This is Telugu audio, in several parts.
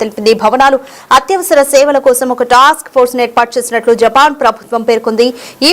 తెలిపింది. భవనాలు అత్యవసర సేవల కోసం ఒక టాస్క్ ఫోర్స్ ఏర్పాటు చేసినట్లు జపాన్ ప్రభుత్వం పేర్కొంది. ఈ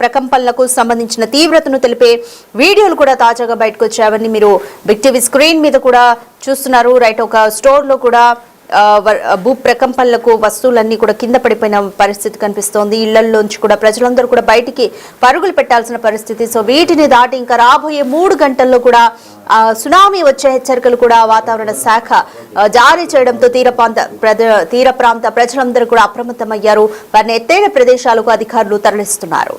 ప్రకంపనలకు సంబంధించిన తీవ్రతను తెలిపే వీడియోలు కూడా తాజాగా బయటకు వచ్చాయని మీరు బిగ్ టీవీ స్క్రీన్ మీద కూడా చూస్తున్నారు. రైట్, ఒక స్టోర్ లో కూడా భూ ప్రకంపనలకు వస్తువులన్నీ కూడా కింద పడిపోయిన పరిస్థితి కనిపిస్తోంది. ఇళ్లలోంచి కూడా ప్రజలందరూ కూడా బయటికి పరుగులు పెట్టాల్సిన పరిస్థితి. సో వీటిని దాటి ఇంకా రాబోయే 3 గంటల్లో కూడా సునామీ వచ్చే హెచ్చరికలు కూడా వాతావరణ శాఖ జారీ చేయడంతో తీర ప్రాంత ప్రజలందరూ కూడా అప్రమత్తమయ్యారు. వారిని ఎత్తైన ప్రదేశాలకు అధికారులు తరలిస్తున్నారు.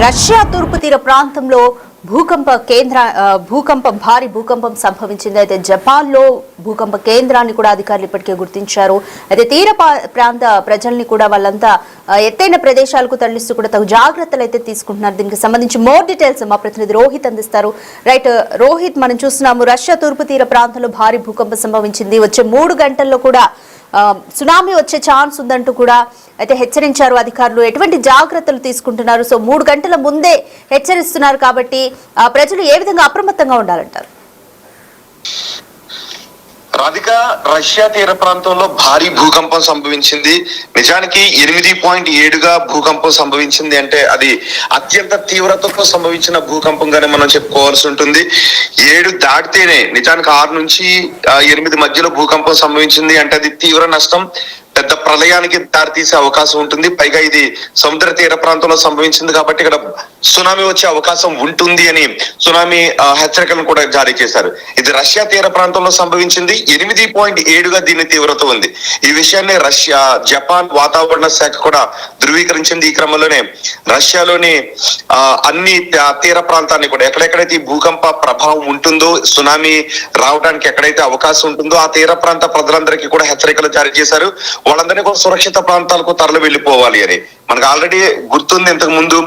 రష్యా తూర్పు తీర ప్రాంతంలో భారీ భూకంపం సంభవించింది. అయితే జపాన్ లో భూకంప కేంద్రాన్ని కూడా అధికారులు ఇప్పటికే గుర్తించారు. అయితే తీర ప్రాంత ప్రజల్ని కూడా వాళ్ళంతా ఎత్తైన ప్రదేశాలకు తరలిస్తూ కూడా తగు జాగ్రత్తలు అయితే తీసుకుంటున్నారు. దీనికి సంబంధించి మోర్ డీటెయిల్స్ మా ప్రతినిధి రోహిత్ అందిస్తారు. రైట్ రోహిత్, మనం చూస్తున్నాము రష్యా తూర్పు తీర ప్రాంతంలో భారీ భూకంపం సంభవించింది. వచ్చే 3 గంటల్లో కూడా సునామీ వచ్చే ఛాన్స్ ఉందంటూ కూడా అయితే హెచ్చరించారు అధికారులు. ఎటువంటి జాగ్రత్తలు తీసుకుంటున్నారు? సో 3 గంటల ముందే హెచ్చరిస్తున్నారు కాబట్టి ప్రజలు ఏ విధంగా అప్రమత్తంగా ఉండాలంటారు? రాధిక, రష్యా తీర ప్రాంతంలో భారీ భూకంపం సంభవించింది. నిజానికి 8.7గా భూకంపం సంభవించింది అంటే అది అత్యంత తీవ్రతతో సంభవించిన భూకంపంగానే మనం చెప్పుకోవాల్సి ఉంటుంది. 7 దాటితేనే నిజానికి 6 నుంచి 8 మధ్యలో భూకంపం సంభవించింది అంటే అది తీవ్ర నష్టం, పెద్ద ప్రళయానికి దారితీసే అవకాశం ఉంటుంది. పైగా ఇది సముద్ర తీర ప్రాంతంలో సంభవించింది కాబట్టి ఇక్కడ సునామీ వచ్చే అవకాశం ఉంటుంది అని సునామీ హెచ్చరికలను కూడా జారీ చేశారు. ఇది రష్యా తీర ప్రాంతంలో సంభవించింది. 8.7గా దీని తీవ్రత ఉంది. ఈ విషయాన్ని రష్యా, జపాన్ వాతావరణ శాఖ కూడా ధృవీకరించింది. ఈ క్రమంలోనే రష్యాలోని అన్ని తీర ప్రాంతాన్ని కూడా ఎక్కడెక్కడైతే ఈ భూకంప ప్రభావం ఉంటుందో, సునామీ రావడానికి ఎక్కడైతే అవకాశం ఉంటుందో ఆ తీర ప్రాంత ప్రజలందరికీ కూడా హెచ్చరికలు జారీ చేశారు. వాళ్ళందరినీ కూడా సురక్షిత ప్రాంతాలకు తరలి వెళ్ళిపోవాలి అని. మనకు ఆల్రెడీ గుర్తుంది, ఇంతకు ముందు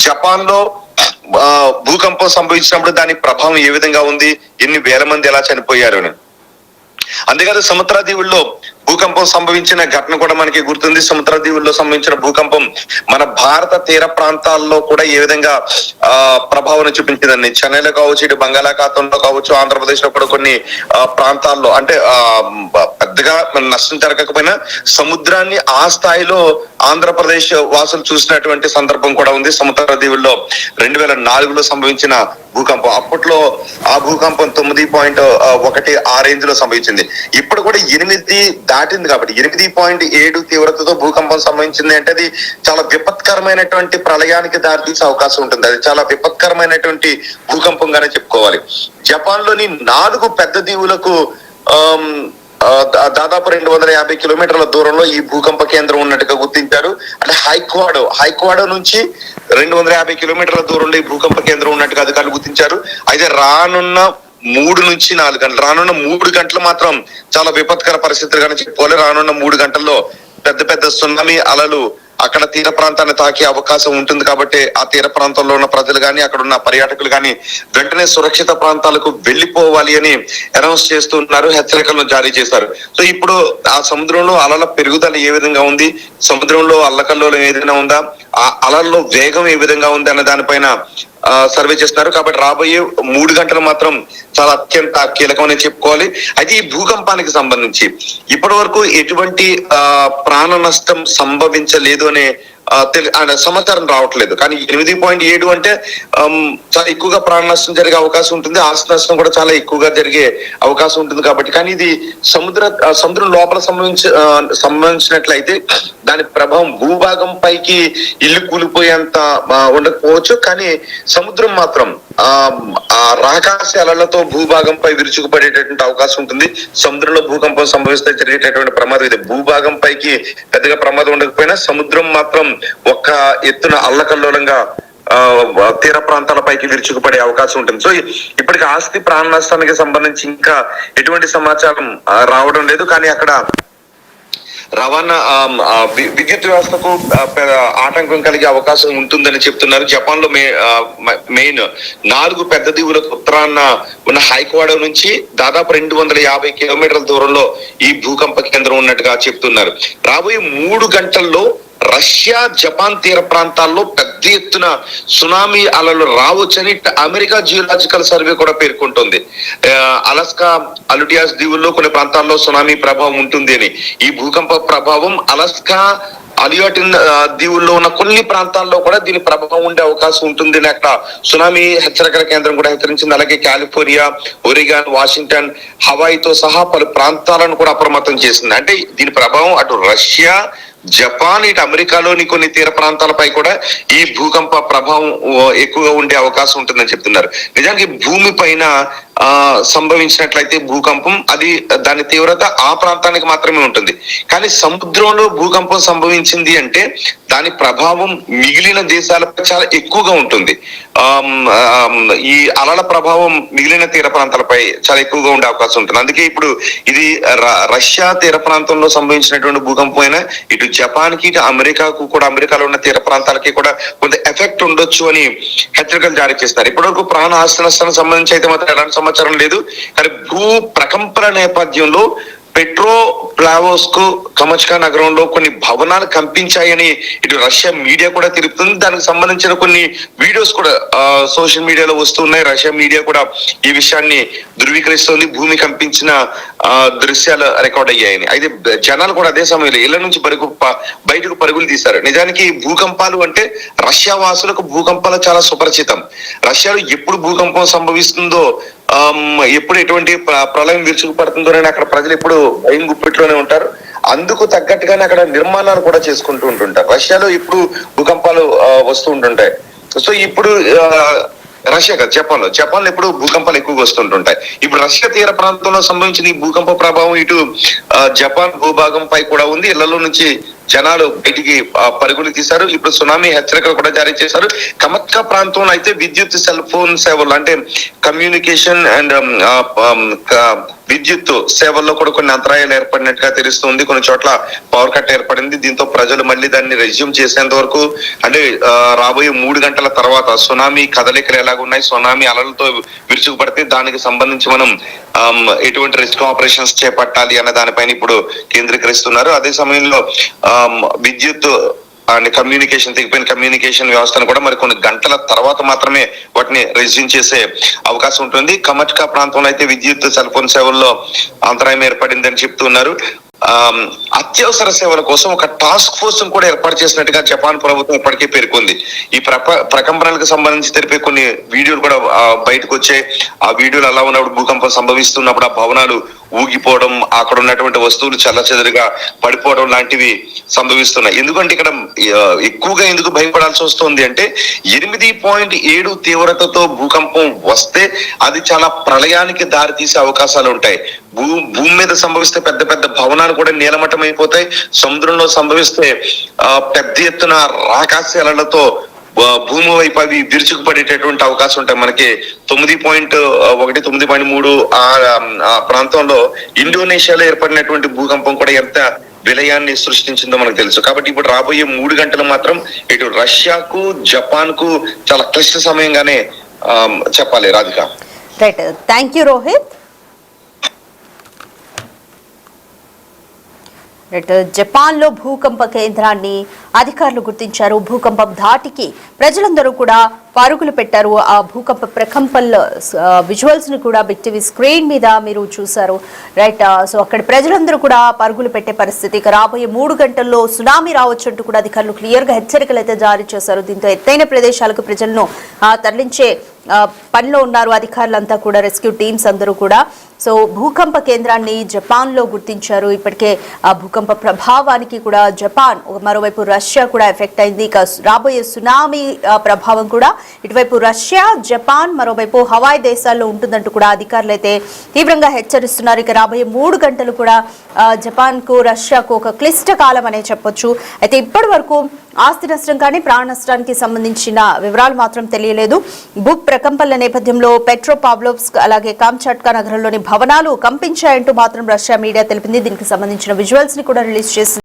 జపాన్ లో భూకంపం సంభవించినప్పుడు దాని ప్రభావం ఏ విధంగా ఉంది, ఎన్ని వేల మంది ఎలా చనిపోయారు అని. అంతేకాదు సముద్ర దీవుల్లో భూకంపం సంభవించిన ఘటన కూడా మనకి గుర్తుంది. సముద్ర దీవుల్లో సంభవించిన భూకంపం మన భారత తీర ప్రాంతాల్లో కూడా ఏ విధంగా ప్రభావం చూపించిందండి. చెన్నైలో కావచ్చు, ఇటు బంగాళాఖాతంలో కావచ్చు, ఆంధ్రప్రదేశ్ లో కూడా కొన్ని ప్రాంతాల్లో అంటే పెద్దగా నష్టం జరగకపోయినా సముద్రాన్ని ఆ స్థాయిలో ఆంధ్రప్రదేశ్ వాసులు చూసినటువంటి సందర్భం కూడా ఉంది. సముద్ర దీవుల్లో 2004లో సంభవించిన భూకంపం, అప్పట్లో ఆ భూకంపం 9.1 ఆ రేంజ్ లో సంభవించింది. ఇప్పుడు కూడా 8 దాటింది కాబట్టి 8.7 తీవ్రతతో భూకంపం సంభవించింది అంటే అది చాలా విపత్కరమైనటువంటి ప్రళయానికి దారితీసే అవకాశం ఉంటుంది. అది చాలా విపత్కరమైనటువంటి భూకంపంగానే చెప్పుకోవాలి. జపాన్ లోని 4 పెద్ద దీవులకు దాదాపు 250 కిలోమీటర్ల దూరంలో ఈ భూకంప కేంద్రం ఉన్నట్టుగా గుర్తించారు. అంటే హైక్వాడో నుంచి 250 కిలోమీటర్ల దూరంలో ఈ భూకంప కేంద్రం ఉన్నట్టుగా అధికారులు గుర్తించారు. అయితే రానున్న 3 నుంచి 4 గంటలు, రానున్న 3 గంటలు మాత్రం చాలా విపత్కర పరిస్థితులుగానే చెప్పుకోవాలి. రానున్న 3 గంటల్లో పెద్ద సునామీ అలలు అక్కడ తీర ప్రాంతాన్ని తాకే అవకాశం ఉంటుంది కాబట్టి ఆ తీర ప్రాంతంలో ఉన్న ప్రజలు కానీ అక్కడ ఉన్న పర్యాటకులు కానీ వెంటనే సురక్షిత ప్రాంతాలకు వెళ్లిపోవాలి అని అనౌన్స్ చేస్తున్నారు, హెచ్చరికలను జారీ చేశారు. సో ఇప్పుడు ఆ సముద్రంలో అలల పెరుగుదల ఏ విధంగా ఉంది, సముద్రంలో అల్లకల్లోలం ఏదైనా ఉందా, ఆ అలల్లో వేగం ఏ విధంగా ఉంది అనే దానిపైన సర్వే చేస్తున్నారు. కాబట్టి రాబోయే 3 గంటలు మాత్రం చాలా అత్యంత కీలకమని చెప్పుకోవాలి. అయితే ఈ భూకంపానికి సంబంధించి ఇప్పటి వరకు ఎటువంటి ప్రాణ నష్టం సంభవించలేదు అనే సమాచారం రావట్లేదు. కానీ 8.7 అంటే చాలా ఎక్కువగా ప్రాణ నష్టం జరిగే అవకాశం ఉంటుంది, ఆస్తి నష్టం కూడా చాలా ఎక్కువగా జరిగే అవకాశం ఉంటుంది. కాబట్టి కానీ ఇది సముద్రం లోపల సంబంధించినట్లయితే దాని ప్రభావం భూభాగం పైకి ఇల్లు కూలిపోయేంత ఉండకపోవచ్చు. కానీ సముద్రం మాత్రం రాకాశ అలలతో భూభాగంపై విరుచుకుపడేటటువంటి అవకాశం ఉంటుంది. సముద్రంలో భూకంపం సంభవిస్తే జరిగేటటువంటి ప్రమాదం ఇది. భూభాగం పైకి పెద్దగా ప్రమాదం ఉండకపోయినా సముద్రం మాత్రం ఒక్క ఎత్తున అల్లకల్లోలంగా తీర ప్రాంతాలపైకి విరుచుకుపడే అవకాశం ఉంటుంది. సో ఇప్పటికి ఆస్తి ప్రాణ నష్టానికి సంబంధించి ఇంకా ఎటువంటి సమాచారం రావడం లేదు. కానీ అక్కడ రవాణా విద్యుత్ వ్యవస్థకు ఆటంకం కలిగే అవకాశం ఉంటుందని చెప్తున్నారు. జపాన్ లో మెయిన్ 4 పెద్ద దీవులకు ఉత్తరాన ఉన్న హైకోడా నుంచి దాదాపు 250 కిలోమీటర్ల దూరంలో ఈ భూకంప కేంద్రం ఉన్నట్టుగా చెప్తున్నారు. రాబోయే 3 గంటల్లో రష్యా జపాన్ తీర ప్రాంతాల్లో పెద్ద ఎత్తున సునామీ అలలు రావచ్చని అమెరికా జియోలాజికల్ సర్వే కూడా పేర్కొంటుంది. అలస్కా అలుటియాస్ దీవుల్లో కొన్ని ప్రాంతాల్లో సునామీ ప్రభావం ఉంటుంది అని. ఈ భూకంప ప్రభావం అలస్కా అలియాటిన్ దీవుల్లో ఉన్న కొన్ని ప్రాంతాల్లో కూడా దీని ప్రభావం ఉండే అవకాశం ఉంటుంది అని అక్కడ సునామీ హెచ్చరికల కేంద్రం కూడా హెచ్చరించింది. అలాగే కాలిఫోర్నియా, ఒరిగాన్, వాషింగ్టన్, హవాయితో సహా పలు ప్రాంతాలను కూడా అప్రమత్తం చేసింది. అంటే దీని ప్రభావం అటు రష్యా, జపాన్, ఇటు అమెరికాలోని కొన్ని తీర ప్రాంతాలపై కూడా ఈ భూకంప ప్రభావం ఎక్కువగా ఉండే అవకాశం ఉంటుందని చెప్తున్నారు. నిజానికి భూమి పైన సంభవించినట్లయితే భూకంపం అది దాని తీవ్రత ఆ ప్రాంతానికి మాత్రమే ఉంటుంది. కానీ సముద్రంలో భూకంపం సంభవించింది అంటే దాని ప్రభావం మిగిలిన దేశాలపై చాలా ఎక్కువగా ఉంటుంది. ఈ అలల ప్రభావం మిగిలిన తీర ప్రాంతాలపై చాలా ఎక్కువగా ఉండే అవకాశం ఉంటుంది. అందుకే ఇప్పుడు ఇది రష్యా తీర ప్రాంతంలో సంభవించినటువంటి భూకంపం అయినా ఇటు జపాన్ కి, ఇటు అమెరికాకు కూడా, అమెరికాలో ఉన్న తీర ప్రాంతాలకి కూడా కొంత ఎఫెక్ట్ ఉండొచ్చు అని హెచ్చరికలు జారీ చేస్తారు. ఇప్పటివరకు ప్రాణ ఆస్తి నష్టానికి సంబంధించి అయితే మాత్రం ఎలాంటి సమాచారం లేదు. కానీ భూ ప్రకంపన నేపథ్యంలో పెట్రో ప్లావోస్క్ కమచ్కా నగరంలో కొన్ని భవనాలు కంపించాయని ఇటు రష్యా మీడియా కూడా తెలుపుతుంది. దానికి సంబంధించిన కొన్ని వీడియోస్ కూడా సోషల్ మీడియాలో వస్తున్నాయి. రష్యా మీడియా కూడా ఈ విషయాన్ని ధృవీకరిస్తోంది. భూమి కంపించిన దృశ్యాలు రికార్డ్ అయ్యాయని. అయితే జనాలు కూడా అదే సమయంలో ఇళ్ల నుంచి బయటకు పరుగులు తీశారు. నిజానికి భూకంపాలు అంటే రష్యా వాసులకు భూకంపాలు చాలా సుపరిచితం. రష్యాలో ఎప్పుడు భూకంపం సంభవిస్తుందో, ఎప్పుడు ఎటువంటి ప్రళయం విరుచుకుపడుతుందో అని అక్కడ ప్రజలు ఎప్పుడు భయం గుప్పిట్లోనే ఉంటారు. అందుకు తగ్గట్టుగానే అక్కడ నిర్మాణాలు కూడా చేసుకుంటూ ఉంటుంటారు. రష్యాలో ఇప్పుడు భూకంపాలు వస్తూ ఉంటుంటాయి. సో ఇప్పుడు రష్యా కదా జపాన్ లో ఎప్పుడు భూకంపాలు ఎక్కువగా వస్తుంటుంటాయి. ఇప్పుడు రష్యా తీర ప్రాంతంలో సంభవించిన ఈ భూకంప ప్రభావం ఇటు జపాన్ భూభాగం పై కూడా ఉంది. ఇళ్లలో నుంచి జనాలు బయటికి పరుగులు తీశారు. ఇప్పుడు సునామీ హెచ్చరికలు కూడా జారీ చేశారు. కమత్కా ప్రాంతంలో అయితే విద్యుత్, సెల్ ఫోన్ సేవలు అంటే కమ్యూనికేషన్ అండ్ విద్యుత్ సేవల్లో కూడా కొన్ని అంతరాయాలు ఏర్పడినట్టుగా తెలుస్తుంది. కొన్ని చోట్ల పవర్ కట్ ఏర్పడింది. దీంతో ప్రజలు మళ్ళీ దాన్ని రెజ్యూమ్ చేసేంత వరకు అంటే రాబోయే 3 గంటల తర్వాత సునామీ కదలికలు ఎలాగున్నాయి, సునామీ అలలతో విరుచుకుపడితే దానికి సంబంధించి మనం ఎటువంటి రెస్క్యూ ఆపరేషన్స్ చేపట్టాలి అన్న దానిపైన ఇప్పుడు కేంద్రీకరిస్తున్నారు. అదే సమయంలో విద్యుత్ అండ్ కమ్యూనికేషన్ తెగిపోయిన కమ్యూనికేషన్ వ్యవస్థను కూడా మరి కొన్ని గంటల తర్వాత మాత్రమే వాటిని రెజ్యూమ్ చేసే అవకాశం ఉంటుంది. కమట్కా ప్రాంతంలో అయితే విద్యుత్, సెల్ ఫోన్ సేవల్లో అంతరాయం ఏర్పడిందని చెప్తున్నారు. అత్యవసర సేవల కోసం ఒక టాస్క్ ఫోర్స్ కూడా ఏర్పాటు చేసినట్టుగా జపాన్ ప్రభుత్వం ఇప్పటికే పేర్కొంది. ఈ ప్రకంపనలకు సంబంధించి తెలిపే కొన్ని వీడియోలు కూడా బయటకు వచ్చాయి. ఆ వీడియోలు ఎలా ఉన్నప్పుడు భూకంపం సంభవిస్తున్నప్పుడు ఆ భవనాలు ఊగిపోవడం, అక్కడ ఉన్నటువంటి వస్తువులు చల్లచెదరుగా పడిపోవడం లాంటివి సంభవిస్తున్నాయి. ఎందుకంటే ఇక్కడ ఎక్కువగా ఎందుకు భయపడాల్సి వస్తుంది అంటే 8.7 తీవ్రతతో భూకంపం వస్తే అది చాలా ప్రళయానికి దారితీసే అవకాశాలు ఉంటాయి. భూమి మీద సంభవిస్తే పెద్ద పెద్ద భవనాలు కూడా నీలమట్టం అయిపోతాయి. సముద్రంలో సంభవిస్తే పెద్ద ఎత్తున రాకాశాలతో భూమి వైపు అవి విరుచుకుపడేటటువంటి అవకాశం ఉంటాయి. మనకి 9.1, 9.3 ఆ ప్రాంతంలో ఇండోనేషియాలో ఏర్పడినటువంటి భూకంపం కూడా ఎంత విలయాన్ని సృష్టించిందో మనకు తెలుసు. కాబట్టి ఇప్పుడు రాబోయే 3 గంటలు మాత్రం ఇటు రష్యాకు, జపాన్ కు చాలా క్లిష్ట సమయంగానే చెప్పాలి. Radhika. Right, thank you Rohit. Japan లో భూకంప కేంద్రాన్ని అధికారులు గుర్తించారు. భూకంపం ధాటికి ప్రజలందరూ కూడా పరుగులు పెట్టారు. ఆ భూకంప ప్రకంపనల విజువల్స్ ని కూడా బిగ్ టీవీ స్క్రీన్ మీద మీరు చూసారు. రైట్, సో అక్కడ ప్రజలందరూ కూడా పరుగులు పెట్టే పరిస్థితి. ఇక రాబోయే 3 గంటల్లో సునామీ రావచ్చు అంటూ కూడా అధికారులు క్లియర్ గా హెచ్చరికలు అయితే జారీ చేశారు. దీంతో ఎత్తైన ప్రదేశాలకు ప్రజలను తరలించే పనిలో ఉన్నారు అధికారులంతా కూడా, రెస్క్యూ టీమ్స్ అందరూ కూడా. సో భూకంప కేంద్రాన్ని జపాన్ లో గుర్తించారు. ఇప్పటికే ఆ భూకంప ప్రభావానికి కూడా జపాన్, మరోవైపు రష్యా కూడా ఎఫెక్ట్ అయింది. ఇక రాబోయే సునామీ ప్రభావం కూడా ఇటువైపు రష్యా, జపాన్, మరోవైపు హవాయ్ దేశాల్లో ఉంటుందంటూ కూడా అధికారులు అయితే తీవ్రంగా హెచ్చరిస్తున్నారు. ఇక రాబోయే 3 గంటలు కూడా జపాన్ కు, రష్యాకు ఒక క్లిష్ట కాలం అనే చెప్పొచ్చు. అయితే ఇప్పటి వరకు ఆస్తి నష్టం కానీ ప్రాణ నష్టానికి సంబంధించిన వివరాలు మాత్రం తెలియలేదు. భూ ప్రకంపనల నేపథ్యంలో పెట్రోపావ్లోవ్స్క్ అలాగే కామ్చాట్కా నగరంలోని భవనాలు కంపించాయంటూ మాత్రం రష్యా మీడియా తెలిపింది. దీనికి సంబంధించిన విజువల్స్ ని కూడా రిలీజ్ చేసింది.